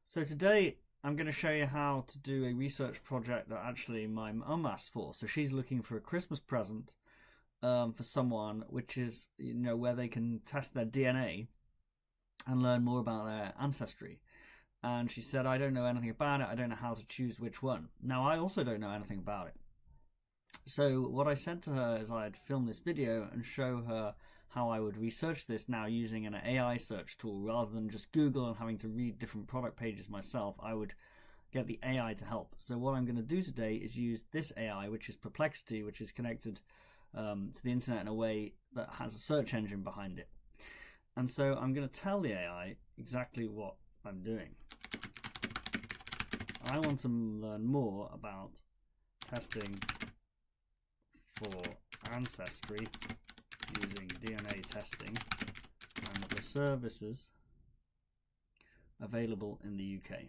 So today I'm going to show you how to do a research project that actually my mum asked for. So she's looking for a Christmas present for someone, which is where they can test their DNA and learn more about their ancestry. And she said, I don't know anything about it. I don't know how to choose which one. Now, I also don't know anything about it. So what I said to her is I'd film this video and show her how I would research this now using an AI search tool rather than just Google and having to read different product pages myself. I would get the AI to help. So what I'm going to do today is use this AI, which is Perplexity, which is connected to the internet in a way that has a search engine behind it. And so I'm going to tell the AI exactly what I'm doing. I want to learn more about testing for ancestry using DNA testing and the services available in the UK.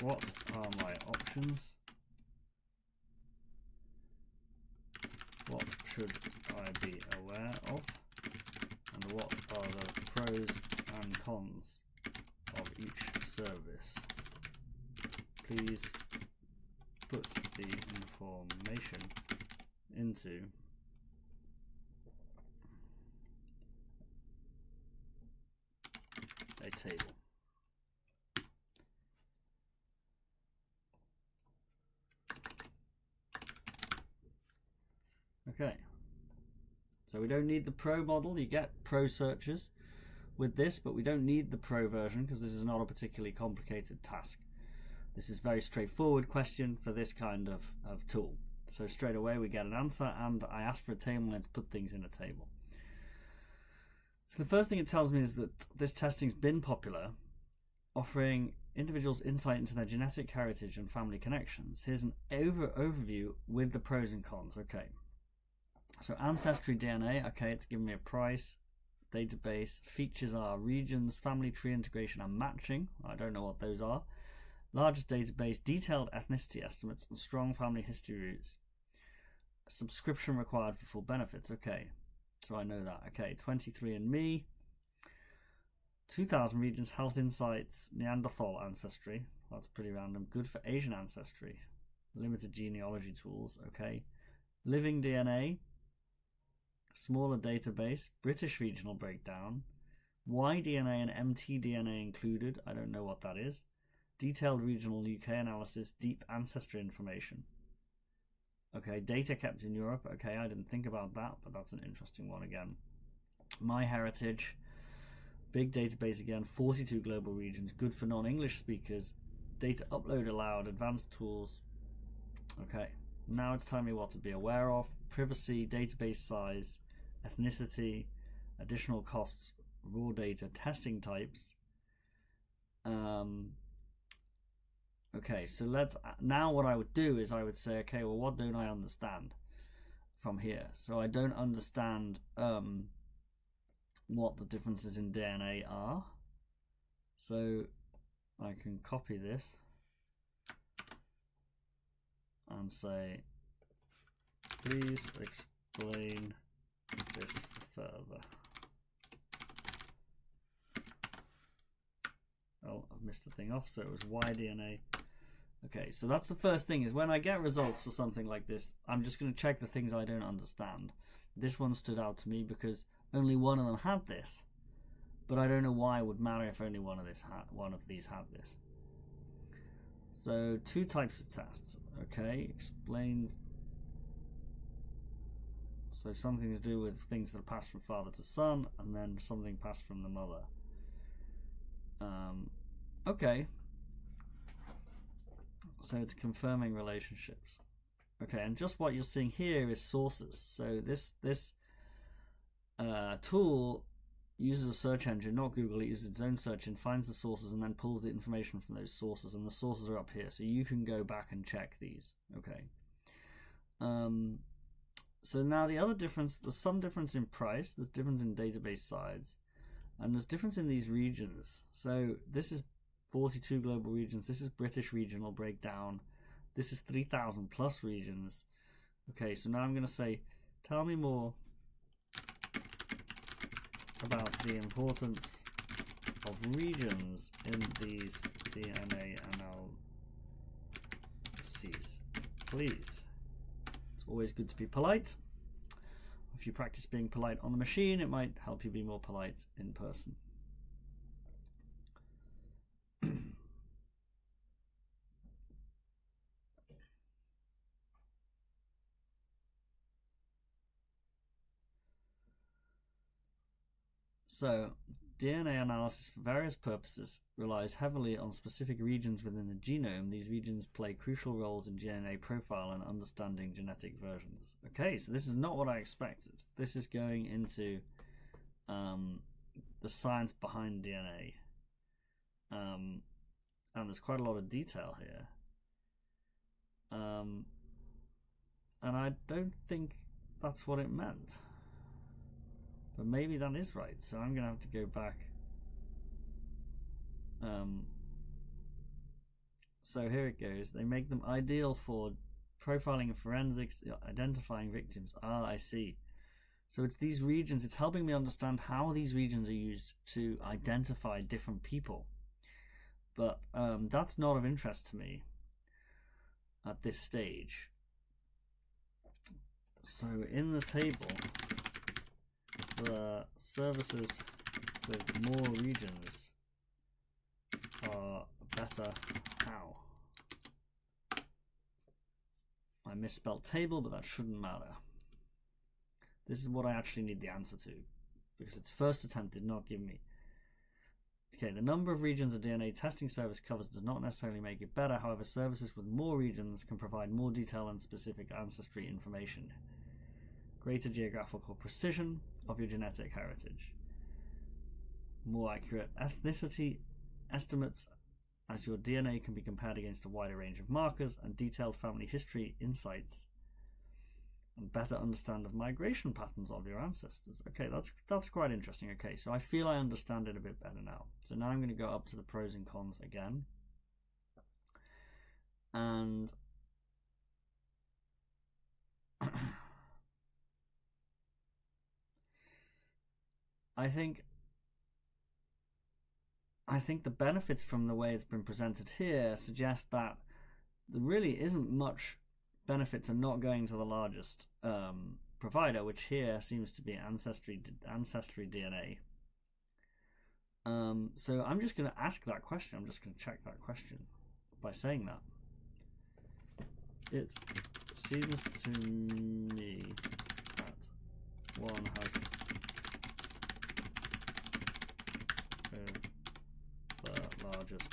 What are my options? What should I be aware of? And what are the pros and cons of each service? Please put the information into a table. Okay, so we don't need the Pro model. You get Pro searches with this, but we don't need the Pro version because this is not a particularly complicated task. This is a very straightforward question for this kind of tool. So straight away we get an answer, and I asked for a table and it's put things in a table. So the first thing it tells me is that this testing's been popular, offering individuals insight into their genetic heritage and family connections. Here's an overview with the pros and cons. Okay. So Ancestry DNA, okay, it's giving me a price. Database features are regions, family tree integration and matching. I don't know what those are. Largest database, detailed ethnicity estimates, and strong family history roots. Subscription required for full benefits. Okay, so I know that. Okay, 23andMe, 2,000 regions, health insights, Neanderthal ancestry. That's pretty random. Good for Asian ancestry. Limited genealogy tools. Okay, living DNA. Smaller database, British regional breakdown, Y-DNA and mtDNA included. I don't know what that is. Detailed regional UK analysis, deep ancestry information. Okay, data kept in Europe. Okay, I didn't think about that, but that's an interesting one again. MyHeritage, big database again, 42 global regions, good for non-English speakers. Data upload allowed, advanced tools. Okay, now it's telling me what to be aware of. Privacy, database size, ethnicity, additional costs, raw data, testing types. Okay, so now what I would do is I would say, okay, well, what don't I understand from here? So I don't understand what the differences in DNA are. So I can copy this and say, please explain this further. Oh, I've missed a thing off, so it was Y-DNA. Okay, so that's the first thing, is when I get results for something like this, I'm just going to check the things I don't understand. This one stood out to me because only one of them had this, but I don't know why it would matter if only one of these had this. So 2 types of tests. Okay, explains. So something to do with things that are passed from father to son, and then something passed from the mother. Okay. So it's confirming relationships. Okay, and just what you're seeing here is sources. So this tool uses a search engine, not Google. It uses its own search and finds the sources and then pulls the information from those sources, and the sources are up here, so you can go back and check these. Okay. So now the other difference, there's some difference in price, there's difference in database size, and there's difference in these regions. So this is 42 global regions, this is British regional breakdown, this is 3,000 plus regions. Okay, so now I'm going to say Tell me more about the importance of regions in these DNA analyses, please. It's always good to be polite. If you practice being polite on the machine, it might help you be more polite in person. So, DNA analysis for various purposes relies heavily on specific regions within the genome. These regions play crucial roles in DNA profile and understanding genetic versions. Okay, so this is not what I expected. This is going into the science behind DNA. And there's quite a lot of detail here. And I don't think that's what it meant. But maybe that is right, so I'm going to have to go back. So here it goes. They make them ideal for profiling and forensics, identifying victims. Ah, I see. So it's these regions, it's helping me understand how these regions are used to identify different people. But that's not of interest to me at this stage. So in the table, the services with more regions are better. How? I misspelled table, but that shouldn't matter. This is what I actually need the answer to, because its first attempt did not give me. Okay, the number of regions a DNA testing service covers does not necessarily make it better. However, services with more regions can provide more detailed and specific ancestry information. Greater geographical precision of your genetic heritage. More accurate ethnicity estimates, as your DNA can be compared against a wider range of markers, and detailed family history insights, and better understand of migration patterns of your ancestors. Okay, that's quite interesting. Okay, so I feel I understand it a bit better now. So now I'm going to go up to the pros and cons again. And I think the benefits from the way it's been presented here suggest that there really isn't much benefit to not going to the largest provider, which here seems to be Ancestry DNA. So I'm just going to ask that question. I'm just going to check that question by saying that. It seems to me that one has the largest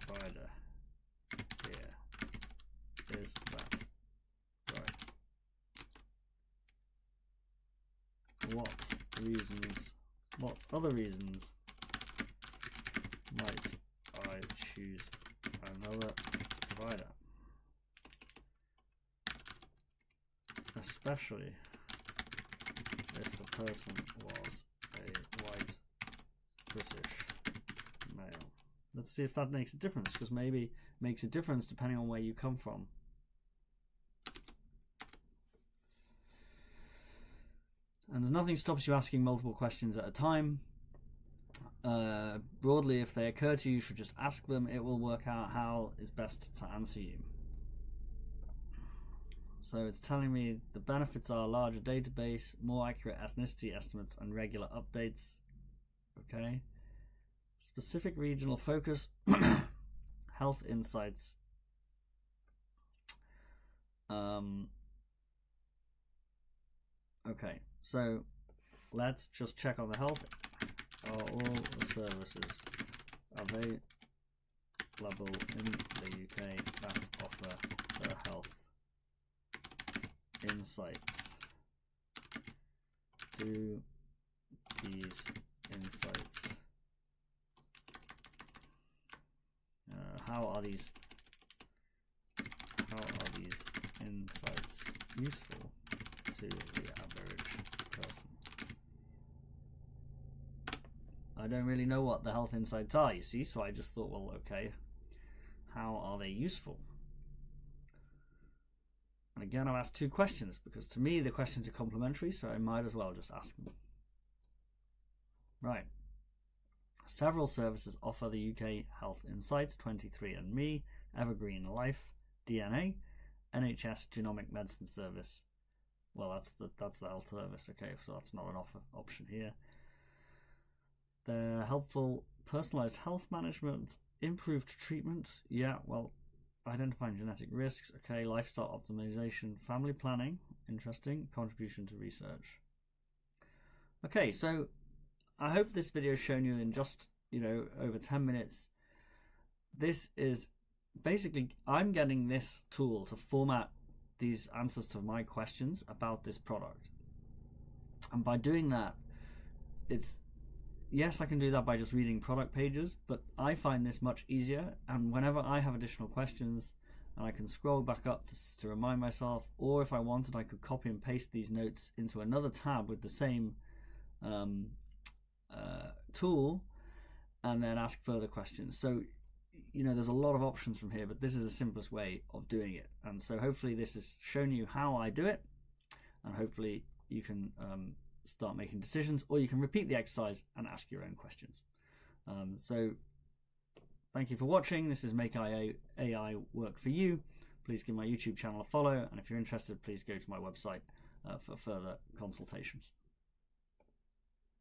provider here. Is that right? What other reasons might I choose another provider? Especially if the person was a white British male. Let's see if that makes a difference, because maybe it makes a difference depending on where you come from. And there's nothing stops you asking multiple questions at a time. Broadly, if they occur to you, you should just ask them. It will work out how is best to answer you. So it's telling me the benefits are larger database, more accurate ethnicity estimates, and regular updates. Okay. Specific regional focus, health insights. Okay, so let's just check on the health. Are all the services available in the UK that offer the health insights? Do these insights how are these insights useful to the average person? I don't really know what the health insights are, you see, so I just thought, well, okay, how are they useful? And again, I've asked 2 questions because to me the questions are complementary, so I might as well just ask them. Right. Several services offer the UK Health Insights, 23andMe, Evergreen Life, DNA, NHS Genomic Medicine Service. Well, that's the health service. Okay, so that's not an option here. They're helpful, personalized health management, improved treatment. Yeah, well, identifying genetic risks. Okay, lifestyle optimization, family planning. Interesting. Contribution to research. Okay, so I hope this video has shown you in just, over 10 minutes. This is basically, I'm getting this tool to format these answers to my questions about this product. And by doing that, yes, I can do that by just reading product pages, but I find this much easier. And whenever I have additional questions, and I can scroll back up to remind myself, or if I wanted, I could copy and paste these notes into another tab with the same tool, and then ask further questions. So, there's a lot of options from here, but this is the simplest way of doing it. And so hopefully this has shown you how I do it, and hopefully you can start making decisions, or you can repeat the exercise and ask your own questions. So thank you for watching. This is Make AI Work For You. Please give my YouTube channel a follow, and if you're interested, please go to my website for further consultations.